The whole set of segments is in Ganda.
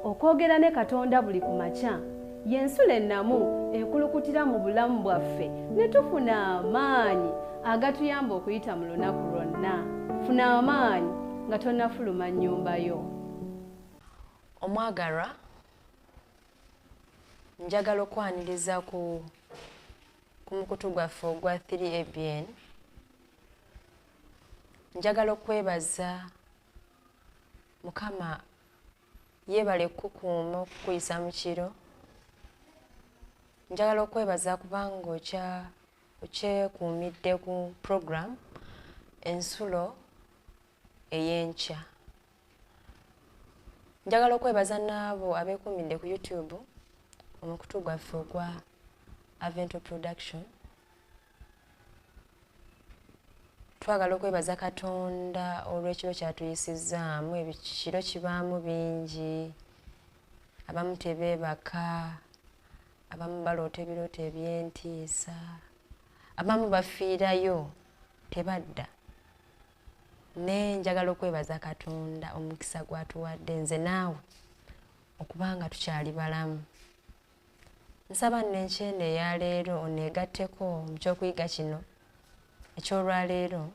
okwogera ne Katonda buli ku makya y'ensula ennamu ekulukutira mu bulamu bwaffe ne tufuna amaanyi agatuyamba okuyita mu lunaku lwonna. Funa amaanyi nga tonnafuluma nnyumba yo. Omwagalwa, njagala okwaniriza ku mukutu gwaffe ogwa 3ABN. Njagala okwebaza Mukama yeebale kukuuma okukuyisa mu kiro. Njagala okwebaza kubanga okyekuumidde ku program ensulo ey'enkya. Njagala okwebaza n'abo abeekuumidde ku YouTube omukutu gwaffe ogwa Avento Production. Twagala okwebaza Katonda olw'ekiro kyatuyisizaamu. Ekiro kibaamu bingi, abamu tebeebaka, abamu baloota ebirooto eby'entiisa, abamu bafiirayo tebadda. Ne njagala okwebaza Katonda omukisa gw'atuwadde nze naawe okubanga tukyali balamu. Nsaba n'enkyenda eya leero oneegatteko mu kyokuyiga kino eky'olwaleero,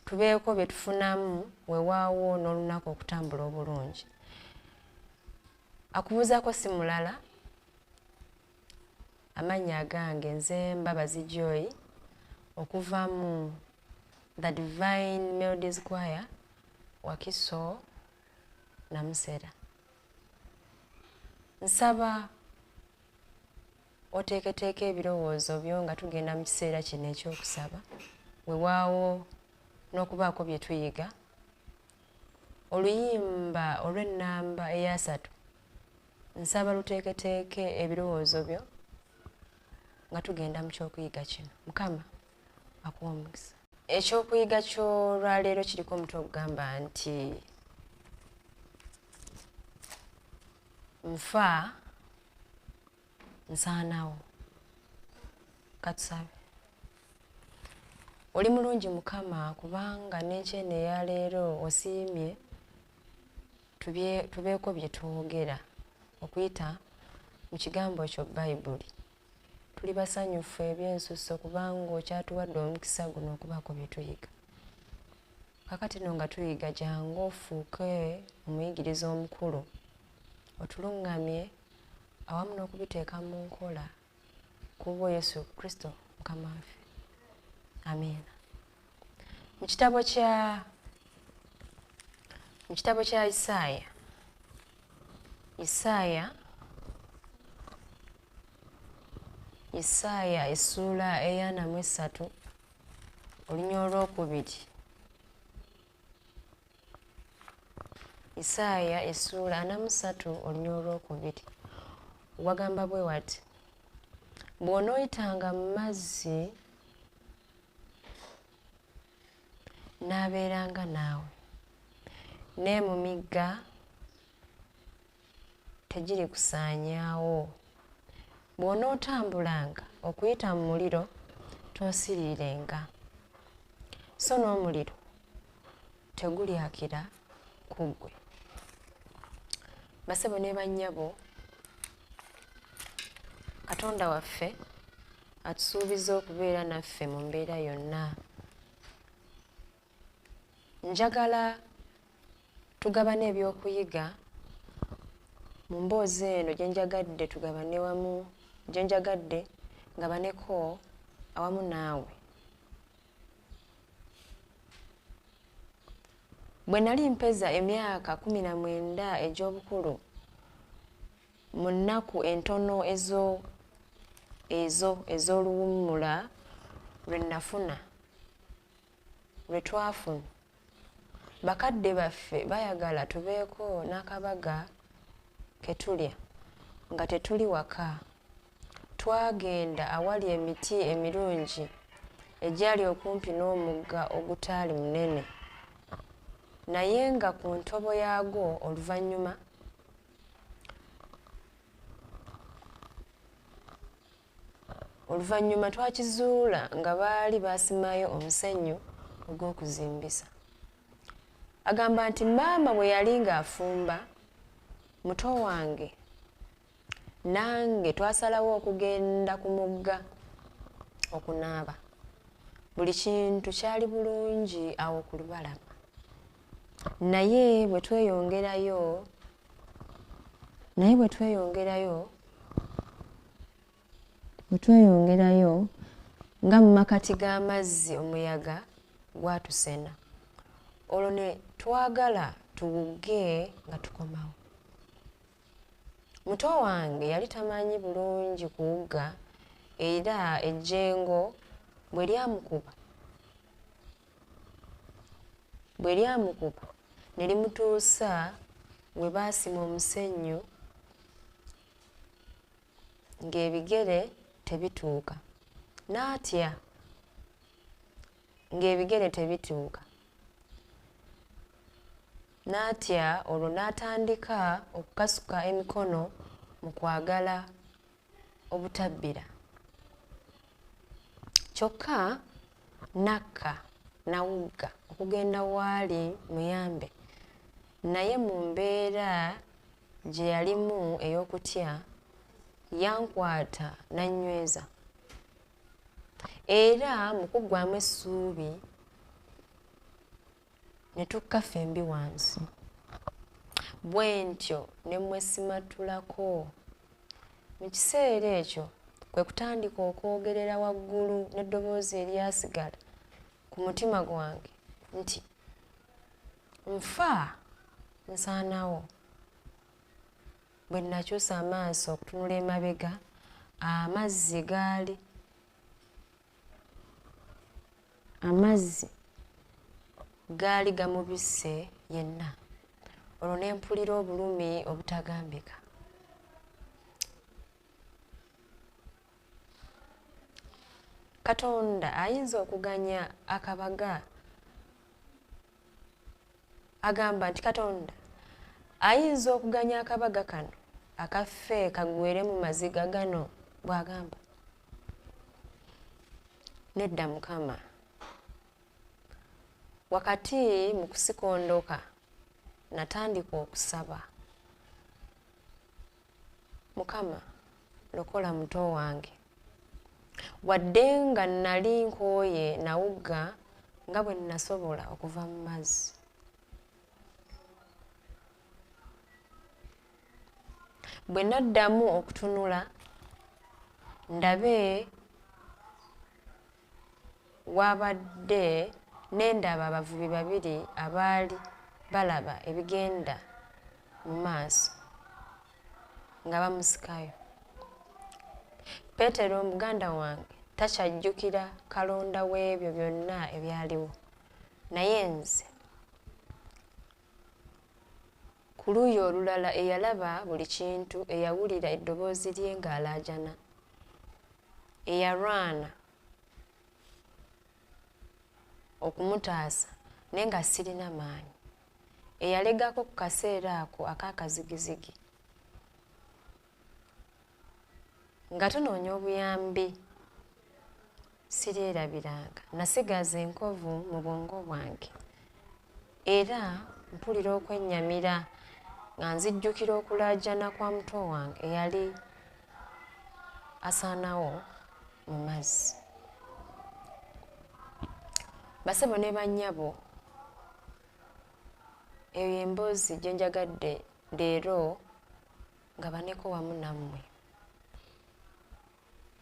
tubeeko bye tufunamu weewaawo n'olunaku okutambula obulungi. Akubuuzaako si mulala, amannya agange nze Mbabazi Joy okuva mu The Divine Melodies Choir Wakiso Namusera. Nsaba oteeketeeka ebirowoozo byo nga tugenda mu kiseera kino ekyokusaba, weewaawo n'okubaako bye tuyiga. Oluyimba olw'ennamba eya 3 nsaba luteeketeeke ebirowoozo byo nga tugenda mu kyokuyiga kino. Mukama akuwa omukisa. Ekyokuyiga ky'olwaleero kiriko omutwe ogugamba nti nfa nsaanawo. Katusabe. Oli mulungi Mukama kubanga n'enkyenda eya leero osiimye tubeeko bye twogera okuyita mu kigambo ekyo Bayibuli. Tuli basanyufu ebyensusso kubanga okyatuwadde omukisa guno okubaako bye tuyiga. Kakati no nga tuyiga jangu ofuuke omuyigiriza omukulu, otulungamye awamu n'okubiteeka mu nkola kubwo Yesu Kristo Mukama waffe. Amiina. Mu kitabo kya Isaaya essuula eya 43 olunya olwokubiri. Isaaya essuula 43 olunya olwokubiri wagamba bwe wati: bw'onooyitanga mu mazzi n'abeeranga naawe, ne mu migga tegiri kusaanyaawo. Bw'onootambulanga okuyita mu muliro toosiriirenga, so n'omuliro tegulyakira ku ggwe. Basebo ne bannyabo, Katonda waffe atusuubiza okubeera naffe mu mbeera yonna. Njagala tugabane ebyokuyiga mu mboozi eno gye njagadde tugabane wamu, gye njagadde ngabaneko awamu naawe. Bwe nali mpeza emyaka 19 egy'obukulu, mu nnaku entono ez'oluwummula lwe twafuna, bakadde baffe bayagala tubeeko n'akabaga ke tulya nga tetuli waka. Twagenda awali emiti emirungi egyali okumpi n'omugga ogutaali munene, naye nga ku ntobo yaagwo oluvannyuma twakizuula nga baali baasimayo omusenyu ogw'okuzimbisa. agamba nti maama bwe yali ng'afumba muto wange nange twasalawo okugenda ku mugga okunaaba. Buli kintu kyali bulungi awo ku lubalama. Naye bwe tweyongerayo nga mu makati g'amazzi omuyaga gwatusena. Olwo ne twagala tuwuge nga tukomawo. Muto wange yali tamanyi bulungi kuwuga era ejjengo bwe lyamukuba ne limutuusa we baasima omusenyu ng'ebigere tebituuka. N'atya ng'ebigere tebituuka. N'atya olwo n'atandika okukasuka emikono mu kwagala obutabbira. Kyokka nakka nawugga okugenda waali muyambe. Naye mu mbeera gye yalimu ey'okutya yankwata n'annyweza. Era mu kuggwaamu essuubi ne tukka ffembi wansi. Bwe ntyo ne mwesimatulako. Mu kiseera ekyo kwe kutandika okwogerera waggulu n'eddoboozi eryasigala ku mutima gwange nti nfa nsaanawo. Bwe nakyusa amaaso okutunula emabega, amazzi gaali gamubisse yenna. Olwo ne mpulira obulumi obutagambika. Katonda ayinza okuganya akabaga. Agamba nti Katonda ayinza okuganya akabaga kano akaffe kagwere mu maziga gano bw'agamba. Nedda Mukama. Wakati mu kusikondoka natandika okusaba. Mukama, lokola muto wange. Wadde nga nali nkooye nawugga nga bwe nasobola okuva mu mazzi. Bwe naddamu okutunula ndabe wabadde n'endaba abavubi babiri abaali balaba ebigenda mu maaso nga bamusikayo. Peetero muganda wange takyajjukira kalonda w'ebyo byonna ebyaliwo. Naye nze ku luuyi olulala eyalaba buli kintu, eyawulira eddoboozi lye ng'alaajana, eyalwana okumutaasa naye nga sirina maanyi, eyalegako ku kaseera ako ak'akazigizigi nga tunoonya obuyambi siryerabiranga. Nasigaza enkovu mu bwongo bwange era mpulira okwennyamira nga nzijjukira okulaajana kwa muto wange eyali asaanawo mu mazzi. Basebo ne bannyabo, eyo emboozi gye njagadde leero nga baneko wamu nammwe.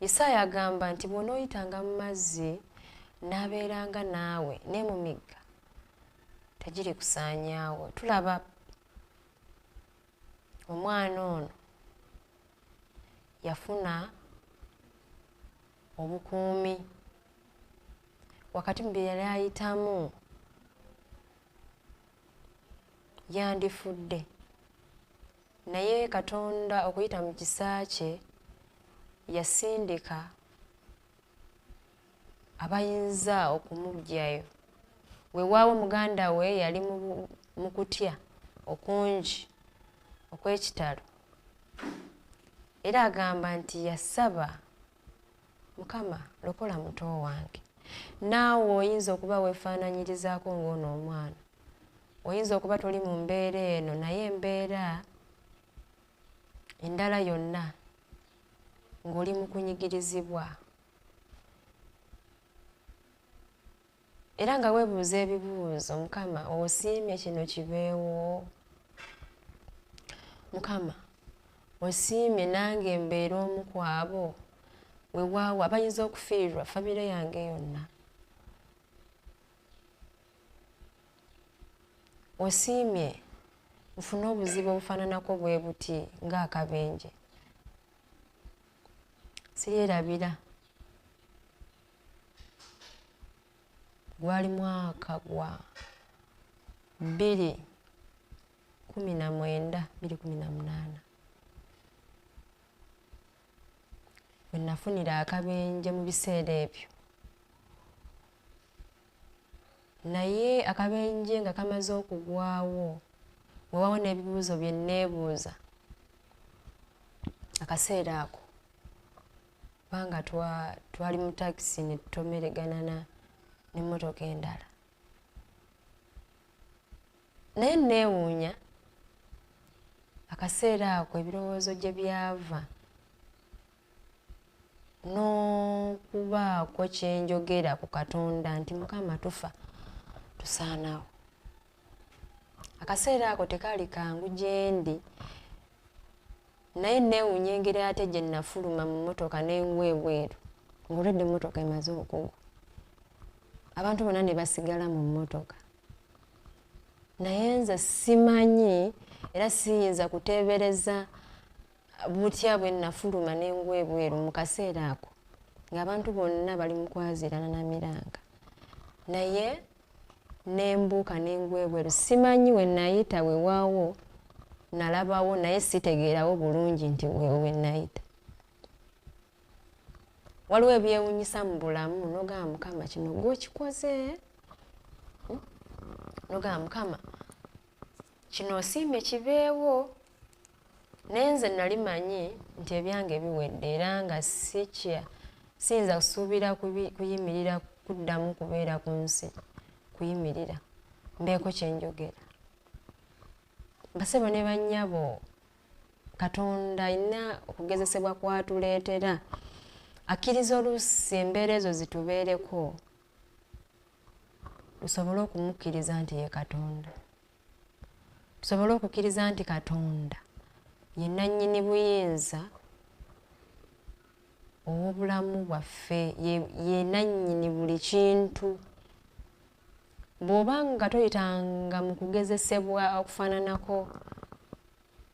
Isaaya agamba nti bw'onooyitanga mu mazzi n'abeeranga naawe ne mu migga tegiri kusaanyaawo. Tulaba omwana ono yafuna obukuumi wakati mu bye yali ayitamu. Yandifudde naye Katonda okuyita mu kisa kye yasindika abayinza okumuggyayo. Weewaawo muganda we yali mu kutya okungi okw'ekitalo era agamba nti yasaba, Mukama lokola muto wange. Naawe oyinza okuba weefaananyirizaako ng'ono omwana oyinza okuba toli mu mbeera eno naye embeera endala yonna ng'oli mu kunyigirizibwa era nga weebuuza ebibuuzo. Mukama osiimye kino kibeewo. Mukama osiimye nange mbeera omu ku abo weewaawo abayinza okufiirwa famire yange yonna. Osiimye nfune obuzibu obufaananako bwe buti ng'akabenje. Siryerabira. Gwali mwaka gwa 2018 we nafunira akabenje mu biseera ebyo. Naye akabenje nga kamaze okugwawo, weewaawo n'ebibuuzo bye nneebuuza akaseera ako, kubanga twali mu takisi ne tutomereganana n'emmotoka endala. Naye neewuunya akaseera ako ebirowoozo gye byava n'okubaako kye njogera ku Katonda nti Mukama tufa tusaanawo. Akaseera ako tekaali kangu gye ndi, naye neewuunya engeri ate gye nafuluma mu mmotoka n'engwa ebweru ng'olwedde emmotoka emaze okugwa. Abantu bonna ne basigala mu mmotoka. Naye nze simanyi era siyinza kuteebereza butya bwe nafuluma n'engwa ebweru mu kaseera ako ng'abantu bonna bali mu kwaziirana na miranga. Naye nembuuka n'engwa ebweru. Simanyi we nayita weewaawo nalabawo naye sitegeerawo bulungi nti we nayita. Waliwo ebyewuunyisa mu bulamu n'ogamba Mukama kino gw'okikoze. N'ogamba Mukama kino osiimye kibeewo. Naye nze nali manyi nti ebyange biwedde era nga siyinza kusuubira kuyimirira kuddamu kubeera ku nsi, kuyimirira mbeeko kye njogera. Basebo ne bannyabo, Katonda alina okugezesebwa kwatuleetera. Akkiriza oluusi embeera ezo zitubeereko tusobole okumukkiriza nti ye Katonda. Tusobole okukkiriza nti Katonda ye nannyini buyinza ow'obulamu bwaffe, ye nannyini buli kintu. Bw'oba nga toyitanga mu kugezesebwa okufaananako,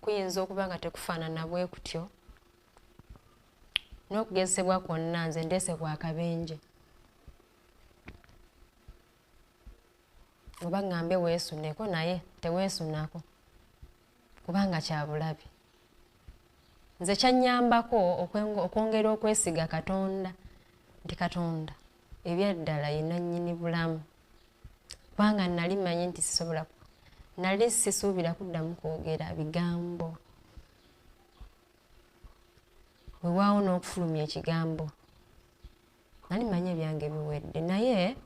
kuyinza okuba nga tekufaanana bwe kutyo. N'okugezesebwa kwonna nze ndeese kwa kabenje. Oba ngambe weesuneko naye teweesunako kubanga kya bulabi. Nze kyannyambako okwongera okwesiga Katonda nti Katonda ebyaddala ye nannyini bulamu. Kubanga nali manyi nti nali sisuubira kuddamu kwogera bigambo. Weewaawo n'okufulumya ekigambo. Nali manyi ebyange biwedde, naye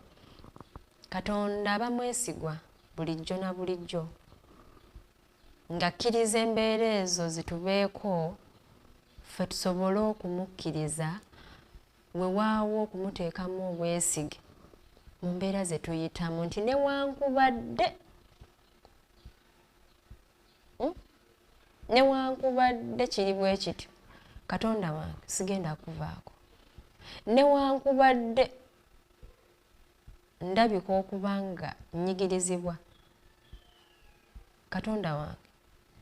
Katonda aba mwesigwa bulijjo na bulijjo. Ng'akkiriza embeera ezo zitubeeko, ffe tusobole okumukkiriza, weewaawo okumuteekamu obwesige mu mbeera ze tuyitamu nti newankubadde kiri bwe kityo, Katonda wange sigenda kuvaako. Newankubadde ndabika okuba nga nnyigirizibwa, Katonda wange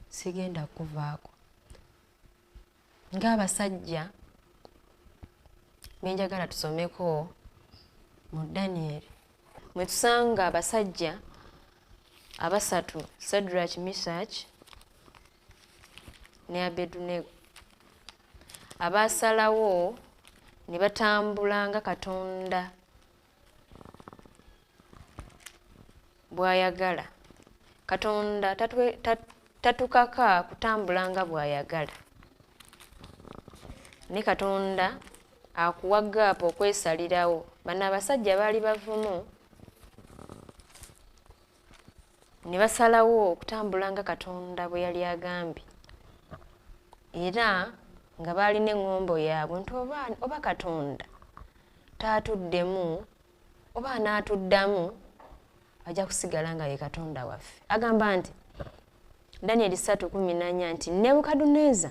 sigenda kuvaako. Ng'abasajja benjagala tusomeko mu Daniel, mwe tusanga abasajja abasatu, Shadrach, Meshach ne Abedunego, abaasalawo ne batambula nga Katonda bw'ayagala. Katonda tatukaka kutambula nga bw'ayagala. Ne Katonda akuwa gaapu okwesalirawo. Bano abasajja baali bavumu ne basalawo okutambula nga Katonda bwe yali agambye, era nga baalina eŋŋombo yaabwe nti oba Katonda taatuddemu oba anaatuddamu ajja kusigala nga ye Katonda waffe. Agamba nti Danyeri 3:14 nti Nebukadduneeza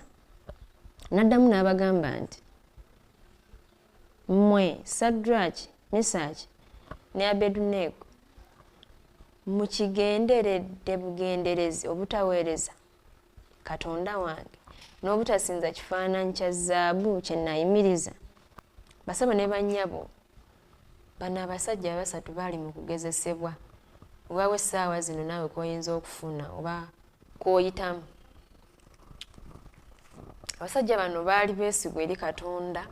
n'addamu n'abagamba nti mmwe Sadraki, Mesaki ne Abeduneego mukigenderedde bugenderezi obutaweereza Katonda wange n'obutasinza kifaananyi kya zaabu kye nayimiriza. Basabo ne bannyabo bano abasajja basatu baali mu kugezesebwa obaawe essaawa zino naawe koyinza okufuna oba kooyitamu. Abasajja bano baali beesigwa eri Katonda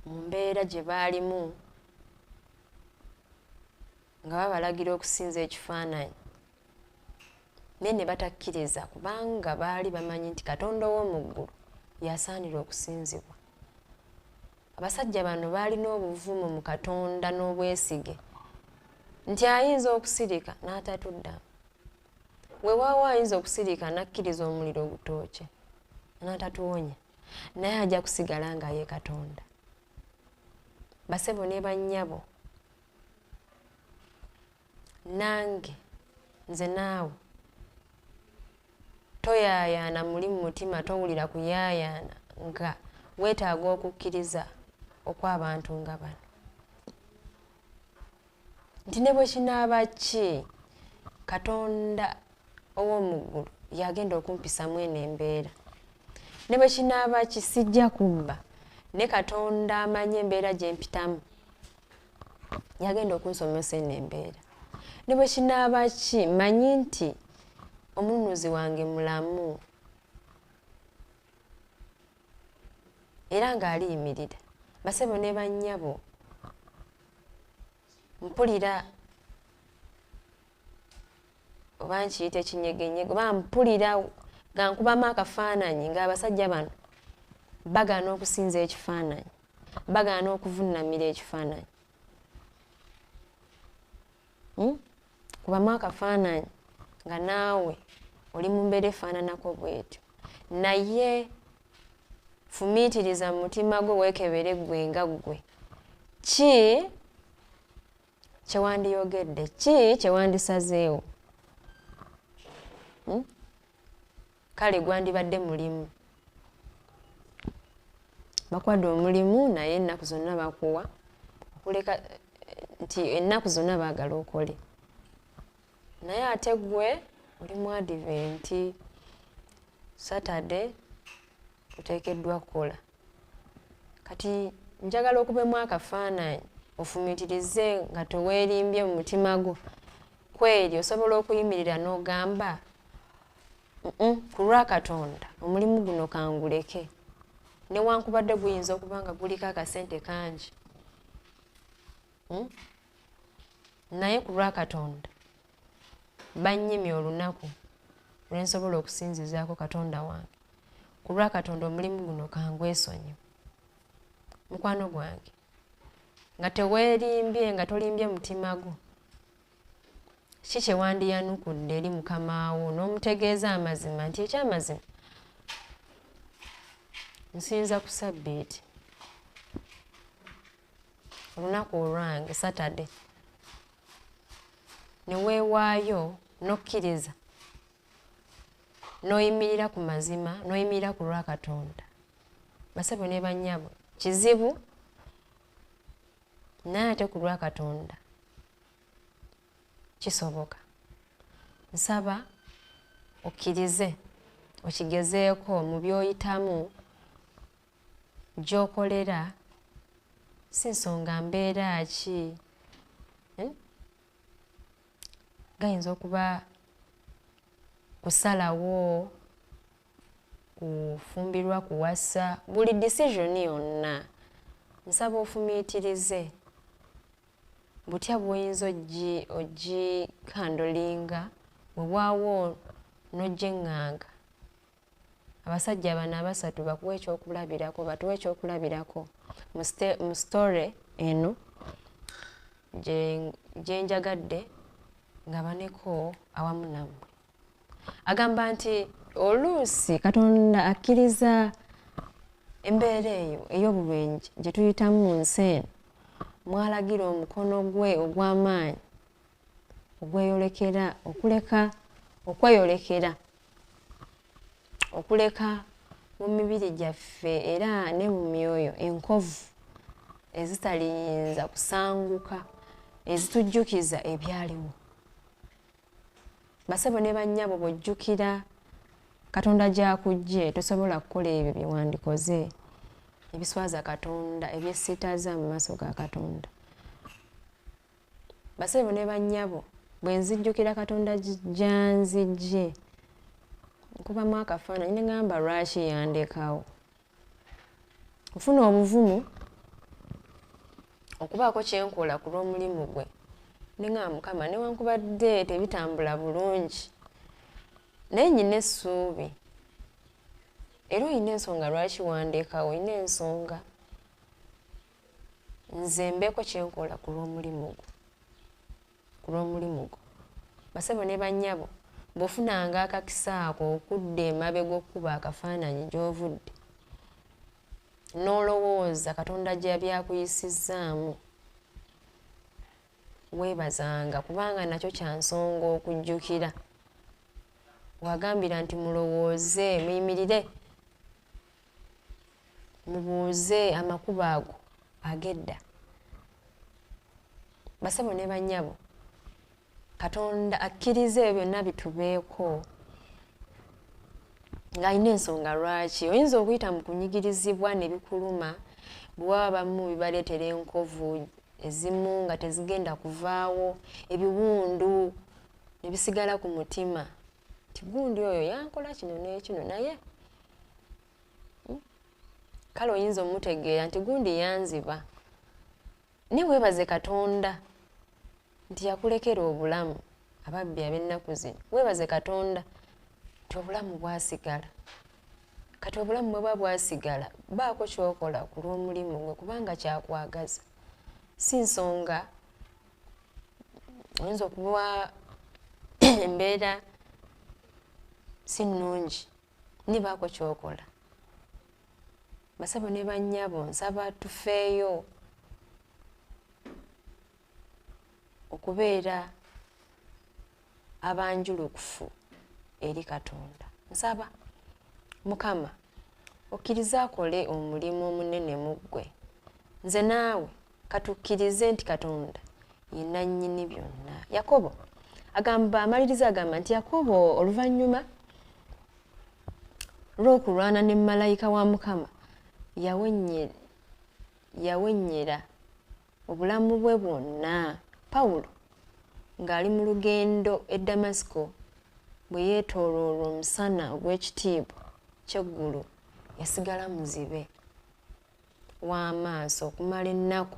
mu mbeera gye baalimu nga babalagira okusinza ekifaananyi, naye ne batakkiriza kubanga baali bamanyi nti Katonda ow'omu ggulu yasaanira okusinzibwa. Abasajja bano baalina obuvumu mu Katonda n'obwesige nti ayinza okusirika n'atatuddamu. Weewaawo ayinza okusirika n'akkiriza omuliro gutookye n'atatuwonya, naye ajja kusigala nga ye Katonda. Basebo ne bannyabo, nange nze naawe toyaayaana muli mu mutima, towulira kuyaayaana nga weetaaga okukkiriza okw'abantu nga bano nti ne bwe kinaaba ki Katonda ow'omu ggulu yagenda okumpisamu eno embeera, ne bwe kinaaba ki sijja kubba, ne Katonda amanyi embeera gye mpitamu yagenda okunsomesa eno embeera. Ne bwe kinaaba ki manyi nti omununuzi wange mulamu era ng'aliyimirira. Basebo ne bannyabo, mpulira oba nkiyita ekinyegenyege oba mpulira nga nkubamu akafaananyi ng'abasajja bano bagaana okusinza ekifaananyi, bagaana okuvunnamira ekifaananyi. Kubamu akafaananyi nga naawe oli mu mbeera efaananako bw'etyo, naye fumiitiriza mu mutima gwo weekebere ggwe nga ggwe. Ki kye wandiyogedde? Ki kye wandisazeewo? Kale gwandibadde mulimu. Bakwadde omulimu naye ennaku zonna bakuwa okuleka nti ennaku zonna baagala okole, naye ate gwe oli mu Advent, Saturday oteekeddwa kukola. Kati njagala okubemu akafaananyi ofumiitirize nga teweerimbye mu mutima gwo. Kweri osobola okuyimirira n'ogamba ku lwa Katonda omulimu guno kanguleke, newankubadde guyinza okuba nga guliko akasente kangi, naye ku lwa Katonda bannyimye olunaku lwe nsobola okusinzizaako Katonda wange. Ku lwa Katonda omulimu guno kangwesonyiwe. Mukwano gwange, nga teweerimbye, nga tolimbye mutima gwo, ki kye wandiyanukudde eri Mukama wo n'omutegeeza amazima nti ekyamazima nsinza ku Sabbiiti, olunaku olwange Saturday, ne weewaayo n'okkiriza n'oyimirira ku mazima, n'oyimirira ku lwa Katonda. Basebo ne bannyabo, kizibu naye ate ku lwa Katonda kisoboka. Nsaba okkirize, okigezeeko mu by'oyitamu, gy'okolera, si nsonga mbeera ki. Gayinza okuba kusalawo, kufumbirwa, kuwasa, buli decision yonna nsaba ofumiitirize butya bw'oyinza ogikandolinga bwewaawo n'ogyeŋŋanga. Abasajja bano abasatu bakuwa ekyokulabirako, batuwa ekyokulabirako mu story eno gye njagadde nga baneko awamu nammwe. Agamba nti oluusi Katonda akkiriza embeera eyo ey'obulwenyi gye tuyitamu mu nsi eno, mwalagira omukono gwe ogw'amaanyi ogweyolekera okuleka mu mibiri gyaffe era ne mu myoyo enkovu ezitaliyinza kusanguka ezitujjukiza ebyaliwo. Basebo ne bannyabo bw'ojjukira Katonda gy'akugye tosobola kukola ebyo bye wandikoze ebiswaza Katonda ebyesittaza mu maaso ga Katonda. Basebo ne bannyabo bwe nzijjukira Katonda gy'anzigye nkubamu akafaananyi ne ngamba lwaki yandekawo. Nfuna obuvumu okubaako kye nkola ku lw'omulimu gwe ne ngamba Mukama newankubadde tebitambula bulungi naye nnyina essuubi era olina ensonga lwaki wandekawo, olina ensonga, nze mbeeko kye nkola ku lw'omulimu gwo. Basebo ne bannyabo bw'ofunanga akakisa ako okudda emabega okkuba akafaananyi gy'ovudde n'olowooza Katonda gye byakuyisizzaamu, weebazanga kubanga nakyo kya nsonga okujjukira. Wagambira nti mulowooze, muyimirire, mubuuze amakubo ago ag'edda. Basebo ne bannyabo Katonda akkiriza ebyo byonna bitubeeko ng'alina ensonga lwaki. Oyinza okuyita mu kunyigirizibwa ne bikuluma bwe baba bamu bibaleetera enkovu ezimu nga tezigenda kuvaawo, ebiwundu ne bisigala ku mutima nti gundi oyo yankola kino n'ekino naye kale oyinza omutegeera nti gundi yanziba. Naye weebaze Katonda nti yakulekera obulamu, ababbi ab'ennaku zino. Weebaze Katonda nti obulamu bwasigala. Kati obulamu bwe buba bwasigala baako ky'okola ku lw'omulimu gwe kubanga kyakwagaza. Si nsonga oyinza okuba embeera si nnungi, naye baako ky'okola. Basebo ne bannyabo nsaba tufeeyo okubeera abanjulukufu eri Katonda. Nsaba Mukama okkirize akole omulimu omunene mu ggwe. Nze naawe katukkirize nti Katonda ye nannyini byonna. Yakobo amaliriza agamba nti Yakobo oluvannyuma lw'okulwana ne malayika wa Mukama yawennyera obulamu bwe bwonna. Pawulo ng'ali mu lugendo e Damasiko bwe yeetooloola omusana ogw'ekitiibwa ky'eggulu yasigala muzibe w'amaaso okumala ennaku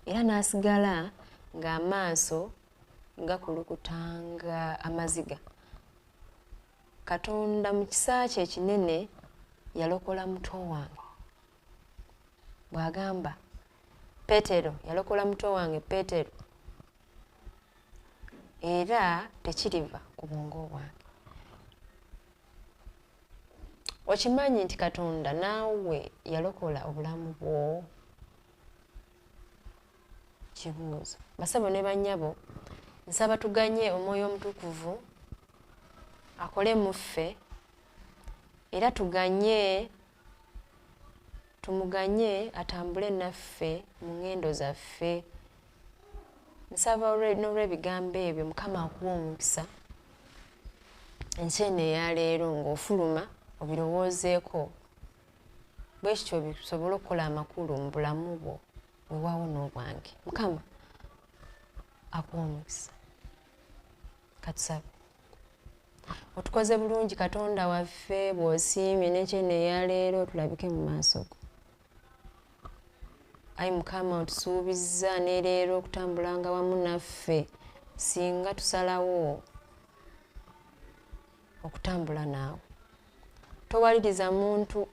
era n'asigala ng'amaaso gakulukutanga amaziga. Katonda mu kisa kye ekinene yalokola muto wange. Bw'agamba Peetero, yalokola muto wange Peetero era tekiriva ku bwongo bwange. Okimanyi nti Katonda naawe yalokola obulamu bwo? Kibuuzo. Basebo ne bannyabo nsaba tuganye Omwoyo Omutukuvu akole mu ffe era tumuganye atambule naffe mu ngendo zaffe. Nsaba n'olw'ebigambo ebyo Mukama akuwa omukisa ensi eno eya leero ng'ofuluma obirowoozeeko bwe kityo bisobole okukola amakulu mu bulamu bwo weewaawo n'obwange. Mukama akuwa omukisa. Katusabe. Otukoze bulungi Katonda waffe bw'osiimye n'ensi eno eya leero tulabike mu maaso go. Ayi Mukama otusuubizza ne leero okutambulanga wamu naffe singa tusalawo okutambula naawe. Towaliriza muntu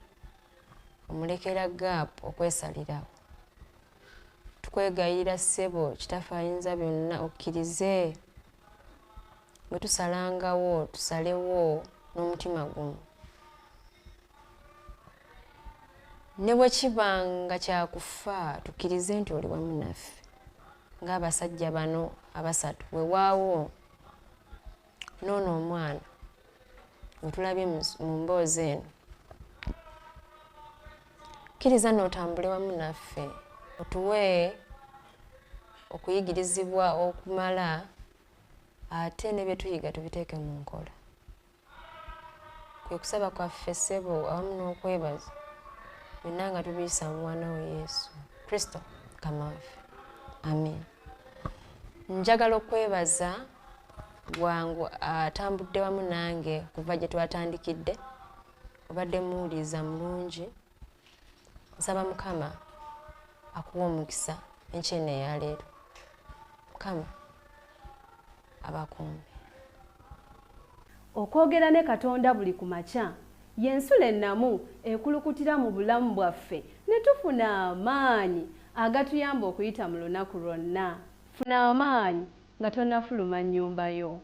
omulekera gaapu okwesalirawo. Tukwegayirira ssebo Kitaffe Ayinza byonna okkirize bwe tusalangawo tusalewo n'omutima gumu. Ne bwe kiba nga kyakufa tukkirize nti oli wamu naffe ng'abasajja bano abasatu weewaawo n'ono omwana we tulabye mu mboozi eno. Kkiriza n'otambule wamu naffe otuwe okuyigirizibwa okumala ate ne bye tuyiga tubiteeke mu nkola. Kwe kusaba kwaffe ssebo awamu n'okwebaza byonna nga tubiyisa mu mwana we Yesu Kristo Mukama waffe. Amen. Njagala okwebaza bwangu atambudde wamu nange kuva gye twatandikidde. Obadde muwuliza mulungi. Nsaba Mukama akuwa omukisa enkyene eya leero. Mukama abakuumbe. Okwogera ne Katonda buli ku makya y'ensula ennamu ekulukutira mu bulamu bwaffe ne tufuna amaanyi agatuyamba okuyita mu lunaku lwonna. Funa amaanyi nga tonnafuluma nnyumba yo.